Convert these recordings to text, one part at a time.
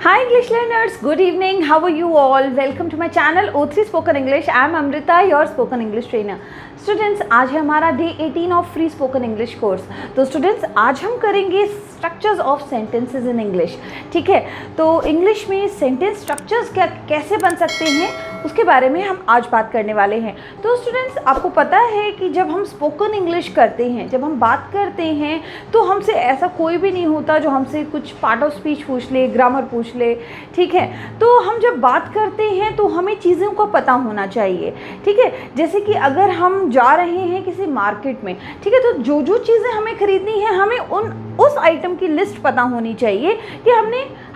Hi English learners, good evening. How are you all? Welcome to my channel O3 Spoken English. I am Amrita, your spoken English trainer. Students, आज है हमारा day 18 of free spoken English course. तो students, आज हम करेंगे structures of sentences in English. ठीक है, तो इंग्लिश में सेंटेंस स्ट्रक्चर्स क्या कैसे बन सकते हैं उसके बारे में हम आज बात करने वाले हैं। तो स्टूडेंट्स, आपको पता है कि जब हम स्पोकन इंग्लिश करते हैं, जब हम बात करते हैं, तो हमसे ऐसा कोई भी नहीं होता जो हमसे कुछ पार्ट ऑफ स्पीच पूछ ले, ग्रामर पूछ ले। ठीक है, तो हम जब बात करते हैं तो हमें चीज़ों का पता होना चाहिए। ठीक है, जैसे कि अगर हम जा रहे हैं किसी मार्केट में, ठीक है, तो जो जो चीज़ें हमें खरीदनी है, हमें उस आइटम की लिस्ट पता होनी चाहिए कि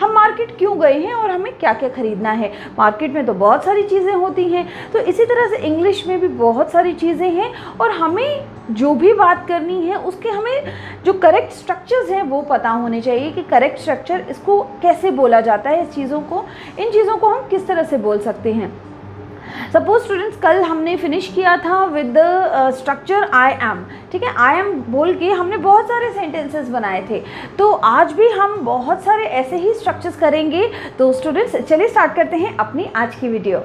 हम मार्केट क्यों गए हैं और हमें क्या क्या खरीदना है। मार्केट में तो बहुत सारी चीज़ें होती हैं, तो इसी तरह से इंग्लिश में भी बहुत सारी चीज़ें हैं और हमें जो भी बात करनी है उसके हमें जो करेक्ट स्ट्रक्चर्स हैं वो पता होने चाहिए कि करेक्ट स्ट्रक्चर इसको कैसे बोला जाता है, इन चीज़ों को हम किस तरह से बोल सकते हैं। सपोज स्टूडेंट्स, कल हमने फिनिश किया था with the structure I M. ठीक है, आई एम बोल के हमने बहुत सारे सेंटेंसेस बनाए थे, तो आज भी हम बहुत सारे ऐसे ही स्ट्रक्चर्स करेंगे। तो स्टूडेंट्स, चलिए स्टार्ट करते हैं अपनी आज की वीडियो।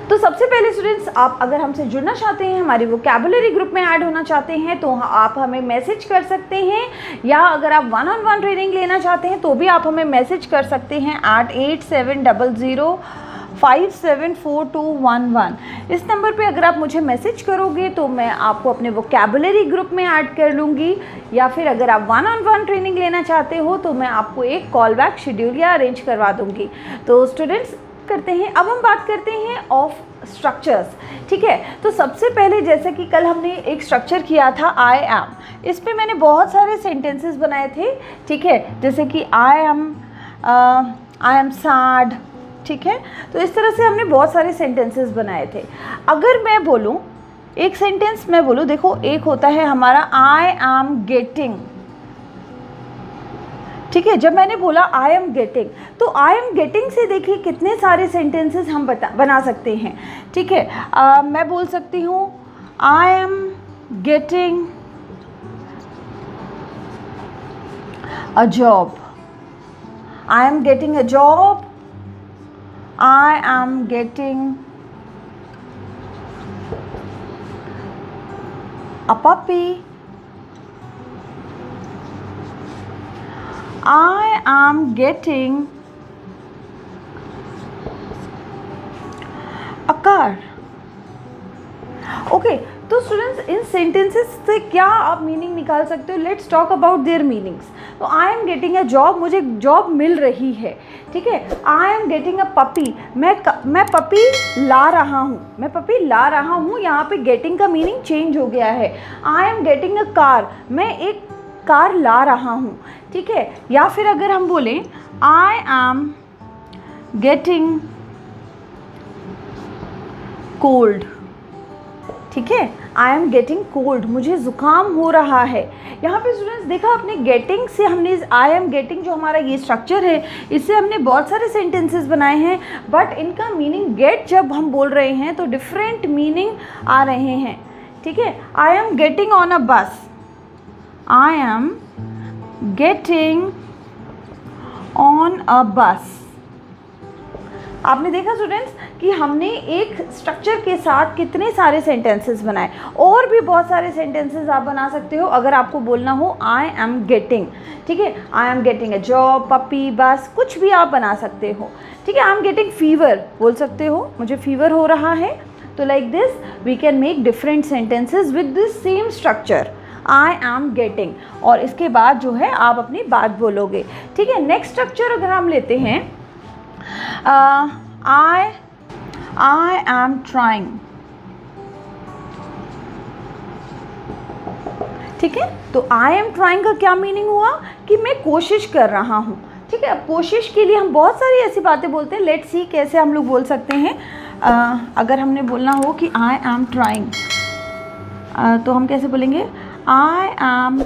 तो सबसे पहले स्टूडेंट्स, आप अगर हमसे जुड़ना चाहते हैं, हमारी वोकैबुलरी ग्रुप में ऐड होना चाहते हैं, तो आप हमें मैसेज कर सकते हैं, या अगर आप 1-on-1 ट्रेनिंग लेना चाहते हैं तो भी आप हमें मैसेज कर सकते हैं at 8700574211। इस नंबर पे अगर आप मुझे मैसेज करोगे तो मैं आपको अपने वोकैबुलरी ग्रुप में ऐड कर लूँगी, या फिर अगर आप 1-on-1 ट्रेनिंग लेना चाहते हो तो मैं आपको एक कॉल बैक शेड्यूल या अरेंज करवा दूँगी। तो स्टूडेंट्स, करते हैं, अब हम बात करते हैं ऑफ स्ट्रक्चर्स। ठीक है, तो सबसे पहले जैसे कि कल हमने एक स्ट्रक्चर किया था आई एम, इस पे मैंने बहुत सारे सेंटेंसेस बनाए थे। ठीक है, जैसे कि आई एम सैड। ठीक है, तो इस तरह से हमने बहुत सारे सेंटेंसेस बनाए थे। अगर मैं बोलूँ, एक सेंटेंस मैं बोलूँ, देखो, एक होता है हमारा आई एम गेटिंग। ठीक है, जब मैंने बोला आई एम गेटिंग, तो आई एम गेटिंग से देखिए कितने सारे सेंटेंसेस हम बना सकते हैं। ठीक है, मैं बोल सकती हूँ I am getting a job, I am getting a job, I am getting a puppy, I am getting a car. Okay, तो स्टूडेंट्स, इन सेंटेंसेस से क्या आप मीनिंग निकाल सकते हो? Let's talk about their meanings. तो I am getting a job, मुझे जॉब मिल रही है। ठीक है, I am getting a puppy, मैं पपी ला रहा हूँ, यहाँ पे गेटिंग का मीनिंग चेंज हो गया है। I am getting a car, मैं एक कार ला रहा हूँ। ठीक है, या फिर अगर हम बोलें आई एम गेटिंग कोल्ड। ठीक है, आई एम गेटिंग कोल्ड, मुझे ज़ुकाम हो रहा है। यहाँ पे स्टूडेंट्स देखा आपने, गेटिंग से हमने आई एम गेटिंग जो हमारा ये स्ट्रक्चर है, इससे हमने बहुत सारे सेंटेंसेस बनाए हैं, बट इनका मीनिंग गेट जब हम बोल रहे हैं तो डिफरेंट मीनिंग आ रहे हैं। ठीक है, I am getting on a बस, I am getting on a bus। आपने देखा स्टूडेंट्स कि हमने एक स्ट्रक्चर के साथ कितने सारे सेंटेंसेस बनाए, और भी बहुत सारे सेंटेंसेस आप बना सकते हो अगर आपको बोलना हो आई एम गेटिंग। ठीक है, I am getting a job, puppy, बस, कुछ भी आप बना सकते हो। ठीक है, आई एम गेटिंग फीवर बोल सकते हो, मुझे फीवर हो रहा है। तो like this we can make different sentences with this same structure, I am getting, और इसके बाद जो है आप अपनी बात बोलोगे। ठीक है, नेक्स्ट स्ट्रक्चर अगर हम लेते हैं, आई एम ट्राइंग। ठीक है, तो आई एम ट्राइंग का क्या मीनिंग हुआ कि मैं कोशिश कर रहा हूँ। ठीक है, अब कोशिश के लिए हम बहुत सारी ऐसी बातें बोलते हैं। लेट्स सी कैसे हम लोग बोल सकते हैं। अगर हमने बोलना हो कि आई एम ट्राइंग, तो हम कैसे बोलेंगे? I am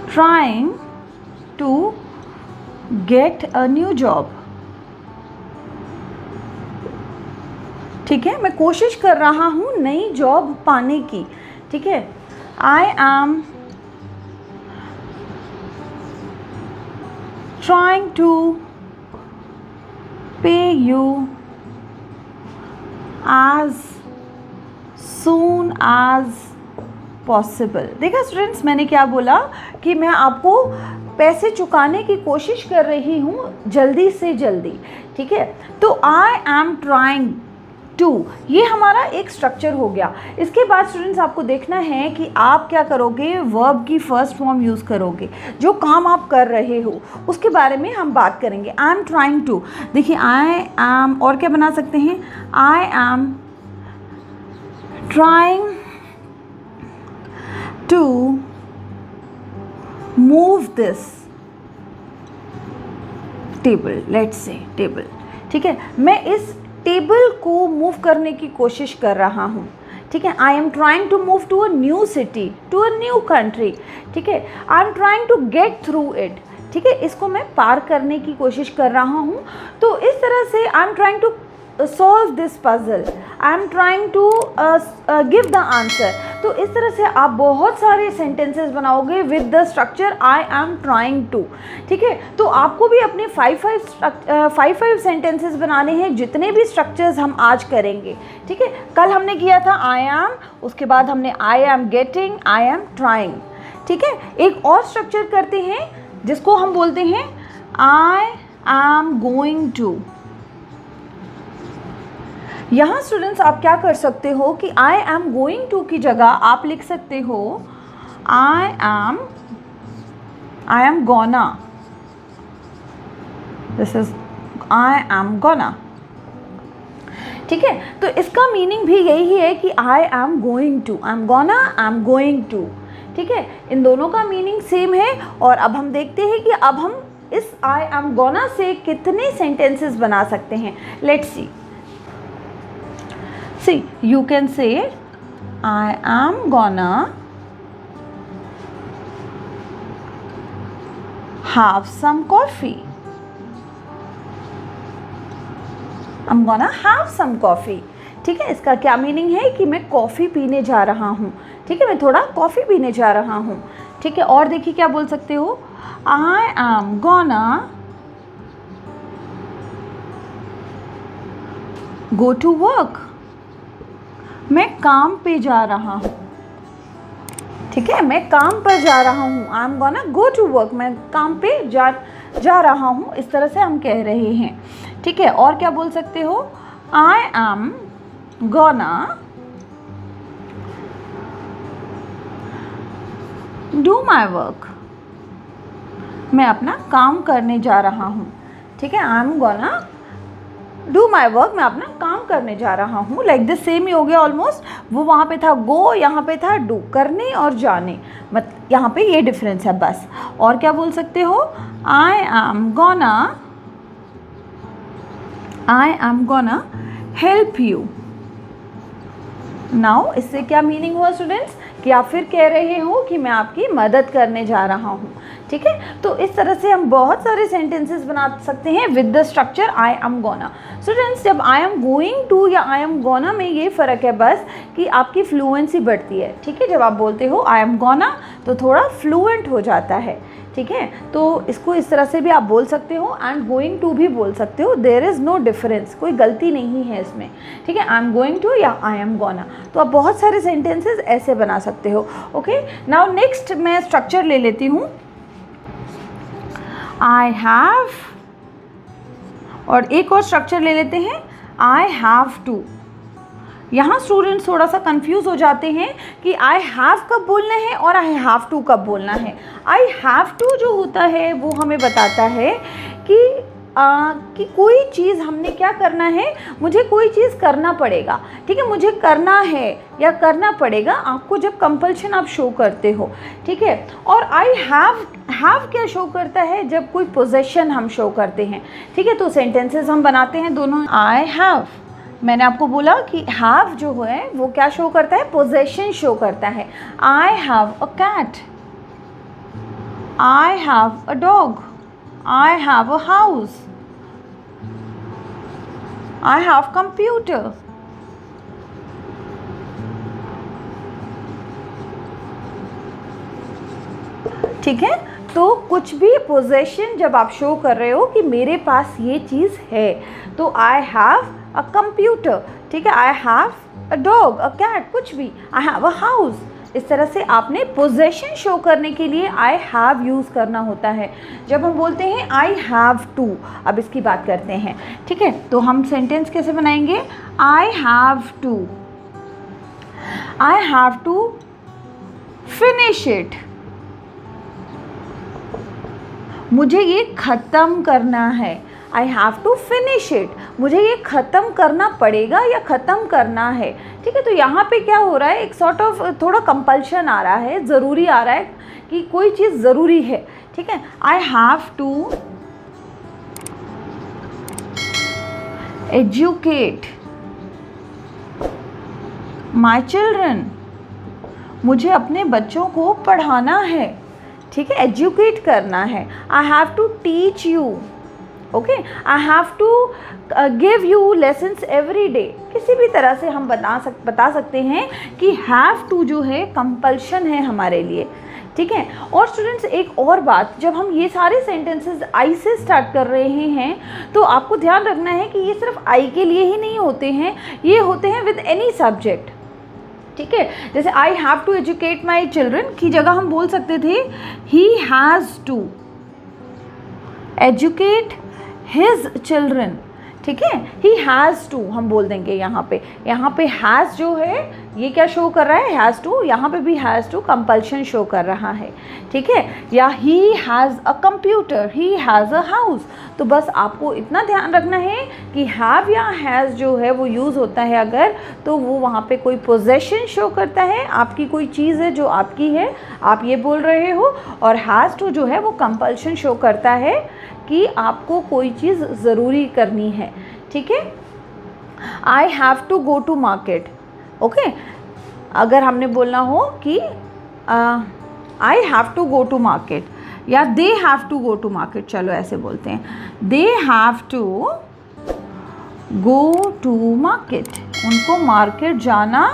trying to get a new job। ठीक है, मैं कोशिश कर रहा हूँ नई जॉब पाने की। ठीक है, आई एम ट्राइंग टू पे you as soon as possible। देखा स्टूडेंट्स, मैंने क्या बोला कि मैं आपको पैसे चुकाने की कोशिश कर रही हूँ जल्दी से जल्दी। ठीक है, तो आई एम ट्राइंग टू, ये हमारा एक स्ट्रक्चर हो गया। इसके बाद स्टूडेंट्स आपको देखना है कि आप क्या करोगे, वर्ब की फर्स्ट फॉर्म यूज़ करोगे। जो काम आप कर रहे हो उसके बारे में हम बात करेंगे। आई एम ट्राइंग टू, देखिए आई एम, और क्या बना सकते हैं, I am trying to move this table, let's say table. ठीक है, मैं इस टेबल को मूव करने की कोशिश कर रहा हूँ। ठीक है, I am trying to move to a new city, to a new country. ठीक है, I am trying to get through it. ठीक है, इसको मैं पार करने की कोशिश कर रहा हूँ। तो इस तरह से I am trying to solve this puzzle, I am trying to give the answer. तो इस तरह से आप बहुत सारे सेंटेंसेस बनाओगे with the structure I am trying to. ठीक है, तो आपको भी अपने 5 सेंटेंसेस बनाने हैं, जितने भी स्ट्रक्चर्स हम आज करेंगे। ठीक है, कल हमने किया था आई एम, उसके बाद हमने आई am getting, I am trying. ठीक है, एक और स्ट्रक्चर करते हैं जिसको हम बोलते हैं आई एम गोइंग टू। यहाँ स्टूडेंट्स आप क्या कर सकते हो कि आई एम गोइंग टू की जगह आप लिख सकते हो I am gonna. This is I am gonna. ठीक है, तो इसका मीनिंग भी यही है कि I am going to, I am gonna, I am going to. ठीक है, इन दोनों का मीनिंग सेम है। और अब हम देखते हैं कि अब हम इस आई एम गोना से कितने सेंटेंसेस बना सकते हैं। Let's see. See, you can say I am gonna have some coffee. I'm gonna have some coffee. ठीक है, इसका क्या मीनिंग है कि मैं कॉफ़ी पीने जा रहा हूँ। ठीक है, मैं थोड़ा कॉफ़ी पीने जा रहा हूँ। ठीक है, और देखिए क्या बोल सकते हो, I am gonna go to work। मैं काम पे जा रहा हूँ। ठीक है, मैं काम पर जा रहा हूँ, I am gonna go to work, मैं काम पे जा रहा हूँ। इस तरह से हम कह रहे हैं। ठीक है, और क्या बोल सकते हो, I am gonna do my work. मैं अपना काम करने जा रहा हूँ। ठीक है, I am gonna do my work, मैं अपना काम करने जा रहा हूँ। लाइक दिस सेम ही हो गया ऑलमोस्ट। वो वहाँ पे था गो, यहाँ पे था डू, करने और जाने, यहाँ पे ये डिफरेंस है बस। और क्या बोल सकते हो, I am gonna help you. Now इससे क्या मीनिंग हुआ स्टूडेंट्स, कि आप फिर कह रहे हो कि मैं आपकी मदद करने जा रहा हूँ। ठीक है, तो इस तरह से हम बहुत सारे सेंटेंसेस बना सकते हैं with the structure I am gonna. Students, जब आई एम गोइंग टू या आई एम गोना में ये फ़र्क है बस कि आपकी फ्लुएंसी बढ़ती है। ठीक है, जब आप बोलते हो आई एम गोना तो थोड़ा फ्लुएंट हो जाता है। ठीक है, तो इसको इस तरह से भी आप बोल सकते हो एंड गोइंग टू भी बोल सकते हो। देयर इज़ नो डिफरेंस, कोई गलती नहीं है इसमें। ठीक है, आई एम गोइंग टू या आई एम गोना, तो आप बहुत सारे सेंटेंसेस ऐसे बना सकते हो। ओके, नाउ नेक्स्ट मैं स्ट्रक्चर ले लेती हूँ, आई हैव, और एक और स्ट्रक्चर ले लेते हैं आई हैव टू। यहाँ स्टूडेंट्स थोड़ा सा कंफ्यूज हो जाते हैं कि आई हैव कब बोलना है और आई हैव टू कब बोलना है। आई हैव टू जो होता है वो हमें बताता है कि कोई चीज़ हमने क्या करना है, मुझे कोई चीज़ करना पड़ेगा। ठीक है, मुझे करना है या करना पड़ेगा, आपको जब कंपल्शन आप शो करते हो। ठीक है, और आई हैव क्या शो करता है, जब कोई पोजेशन हम शो करते हैं। ठीक है, तो सेंटेंसेस हम बनाते हैं दोनों। आई हैव, मैंने आपको बोला कि हैव जो है वो क्या शो करता है, पोजेशन शो करता है। I have a cat, I have a dog, I have a house, I have computer, ठीक है, तो कुछ भी पोजेशन जब आप शो कर रहे हो कि मेरे पास ये चीज़ है, तो आई हैव अ कंप्यूटर, ठीक है, I have a dog, a cat, कुछ भी, आई हैव अ हाउस। इस तरह से आपने पोजेशन शो करने के लिए आई हैव यूज़ करना होता है। जब हम बोलते हैं आई हैव टू, अब इसकी बात करते हैं, ठीक है, तो हम सेंटेंस कैसे बनाएंगे? I have to finish it, मुझे ये ख़त्म करना है। I have to finish it, मुझे ये ख़त्म करना पड़ेगा या ख़त्म करना है, ठीक है। तो यहाँ पे क्या हो रहा है, एक सॉर्ट ऑफ थोड़ा कंपल्शन आ रहा है, ज़रूरी आ रहा है कि कोई चीज़ ज़रूरी है, ठीक है। I have to educate my children, मुझे अपने बच्चों को पढ़ाना है, ठीक है, एजुकेट करना है। I have to teach you, okay, I have to give you lessons every day. किसी भी तरह से हम बता सकते हैं कि हैव टू जो है कंपल्शन है हमारे लिए, ठीक है। और स्टूडेंट्स एक और बात, जब हम ये सारे सेंटेंसेस आई से स्टार्ट कर रहे हैं तो आपको ध्यान रखना है कि ये सिर्फ आई के लिए ही नहीं होते हैं, ये होते हैं विद एनी सब्जेक्ट, ठीक है। जैसे I have to educate my children की जगह हम बोल सकते थे he has to educate his children, ठीक है, ही हैज़ टू हम बोल देंगे। यहाँ पे हैज़ जो है ये क्या शो कर रहा है, हैज़ टू, यहाँ पे भी हैज़ टू कंपल्शन शो कर रहा है, ठीक है। या he has a computer, he has a house. तो बस आपको इतना ध्यान रखना है कि हैव या हैज़ जो है वो यूज़ होता है अगर, तो वो वहाँ पे कोई पोजेशन शो करता है, आपकी कोई चीज़ है जो आपकी है, आप ये बोल रहे हो, और हैज़ टू जो है वो कंपल्शन शो करता है कि आपको कोई चीज़ ज़रूरी करनी है, ठीक है। I have to go to market, okay, अगर हमने बोलना हो कि I have to go to market या they have to go to market, चलो ऐसे बोलते हैं, they have to go to market, उनको मार्केट जाना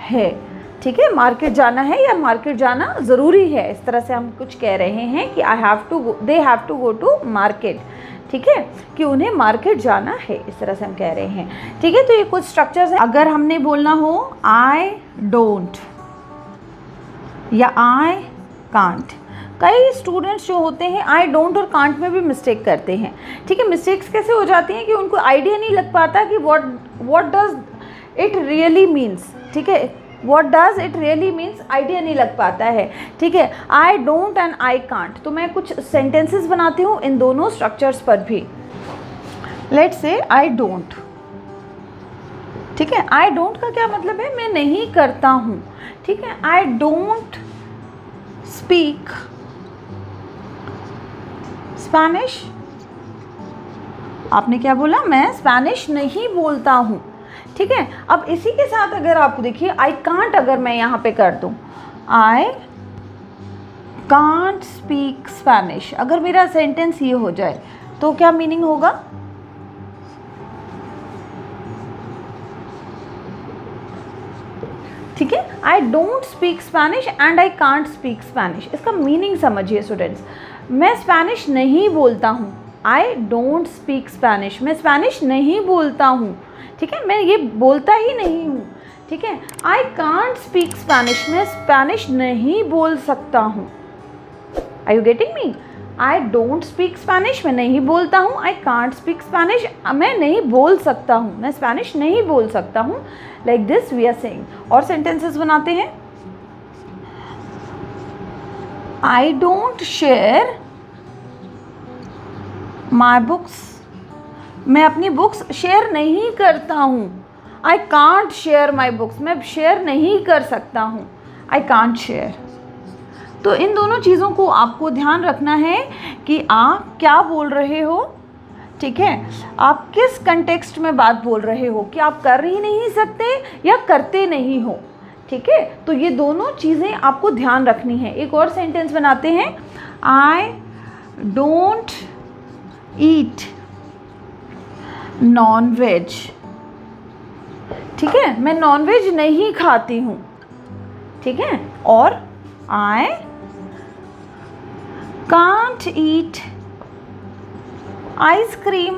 है, ठीक है, मार्केट जाना है या मार्केट जाना ज़रूरी है, इस तरह से हम कुछ कह रहे हैं कि I have to go, they have to go to market, ठीक है, कि उन्हें मार्केट जाना है, इस तरह से हम कह रहे हैं, ठीक है। तो ये कुछ स्ट्रक्चर्स हैं। अगर हमने बोलना हो आई डोंट या आई कांट, कई स्टूडेंट्स जो होते हैं आई डोंट और कांट में भी मिस्टेक करते हैं, ठीक है। मिस्टेक्स कैसे हो जाती हैं कि उनको आइडिया नहीं लग पाता कि what does it really means, ठीक है, what does it really means idea नहीं लग पाता है, ठीक है। I don't and I can't, तो मैं कुछ सेंटेंसेस बनाती हूँ इन दोनों स्ट्रक्चर्स पर भी। लेट्स से आई डोंट, ठीक है, आई डोंट का क्या मतलब है, मैं नहीं करता हूँ, ठीक है। आई डोंट स्पीक स्पेनिश, आपने क्या बोला, मैं स्पेनिश नहीं बोलता हूँ, ठीक है। अब इसी के साथ अगर आप देखिए आई कांट, अगर मैं यहाँ पे कर दूँ आई कांट स्पीक स्पेनिश, अगर मेरा सेंटेंस ये हो जाए तो क्या मीनिंग होगा, ठीक है। आई don't speak Spanish and I can't speak Spanish, इसका मीनिंग समझिए स्टूडेंट्स, मैं स्पेनिश नहीं बोलता हूँ, आई डोंट स्पीक स्पेनिश, मैं स्पेनिश नहीं बोलता हूँ, ठीक है, मैं ये बोलता ही नहीं हूँ, ठीक है। आई कांट स्पीक स्पेनिश, मैं स्पेनिश नहीं बोल सकता हूँ, are you getting me. I don't speak Spanish, मैं नहीं बोलता हूँ, आई कांट स्पीक स्पेनिश, मैं नहीं बोल सकता हूँ, मैं स्पेनिश नहीं बोल सकता हूँ, like this we are saying. और सेंटेंसेस बनाते हैं, I don't share my books, मैं अपनी बुक्स शेयर नहीं करता हूँ, I can't share my books, मैं शेयर नहीं कर सकता हूँ, आई कांट शेयर। तो इन दोनों चीज़ों को आपको ध्यान रखना है कि आप क्या बोल रहे हो, ठीक है, आप किस कंटेक्स्ट में बात बोल रहे हो, कि आप कर ही नहीं सकते या करते नहीं हो, ठीक है। तो ये दोनों चीज़ें आपको ध्यान रखनी है। एक और सेंटेंस बनाते हैं, I don't eat non veg, ठीक है, मैं नॉन वेज नहीं खाती हूँ, ठीक है। और आई कांट ईट आइसक्रीम,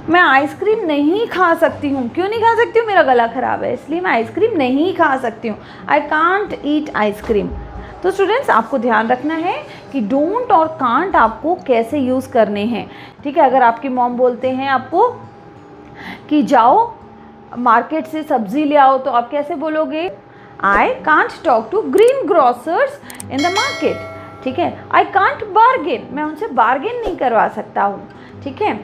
मैं आइसक्रीम नहीं खा सकती हूँ। क्यों नहीं खा सकती हूँ? मेरा गला ख़राब है, इसलिए मैं आइसक्रीम नहीं खा सकती हूँ। I can't eat ice cream. तो स्टूडेंट्स आपको ध्यान रखना है कि डोंट और कांट आपको कैसे यूज़ करने हैं, ठीक है। अगर आपकी मॉम बोलते हैं आपको कि जाओ मार्केट से सब्ज़ी ले आओ, तो आप कैसे बोलोगे? I can't talk to green grocers in the market, ठीक है। आई कांट बार्गेन, मैं उनसे बार्गेन नहीं करवा सकता हूँ, ठीक है।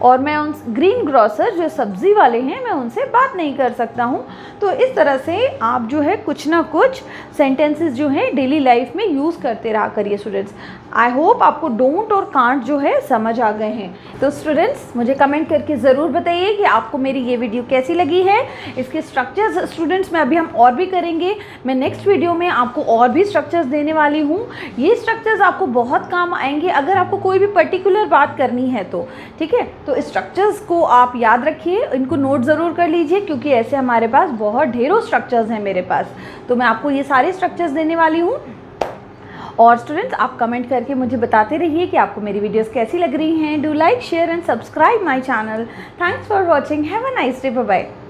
और मैं उन ग्रीन ग्रोसर जो सब्ज़ी वाले हैं, मैं उनसे बात नहीं कर सकता हूँ। तो इस तरह से आप जो है कुछ ना कुछ सेंटेंसेस जो हैं डेली लाइफ में यूज़ करते रहा करिए स्टूडेंट्स। आई होप आपको डोंट और कांट जो है समझ आ गए हैं। तो स्टूडेंट्स मुझे कमेंट करके ज़रूर बताइए कि आपको मेरी ये वीडियो कैसी लगी है। इसके स्ट्रक्चर्स स्टूडेंट्स में अभी हम और भी करेंगे। मैं नेक्स्ट वीडियो में आपको और भी स्ट्रक्चर्स देने वाली हूँ। ये स्ट्रक्चर्स आपको बहुत काम आएंगे अगर आपको कोई भी पर्टिकुलर बात करनी है तो, ठीक है। तो स्ट्रक्चर्स को आप याद रखिए, इनको नोट ज़रूर कर लीजिए, क्योंकि ऐसे हमारे पास बहुत ढेरों स्ट्रक्चर्स हैं मेरे पास। तो मैं आपको ये सारे स्ट्रक्चर्स देने वाली हूँ। और स्टूडेंट्स आप कमेंट करके मुझे बताते रहिए कि आपको मेरी वीडियोस कैसी लग रही हैं। Do like, share and subscribe my channel. Thanks for watching. Have a nice day. Bye bye.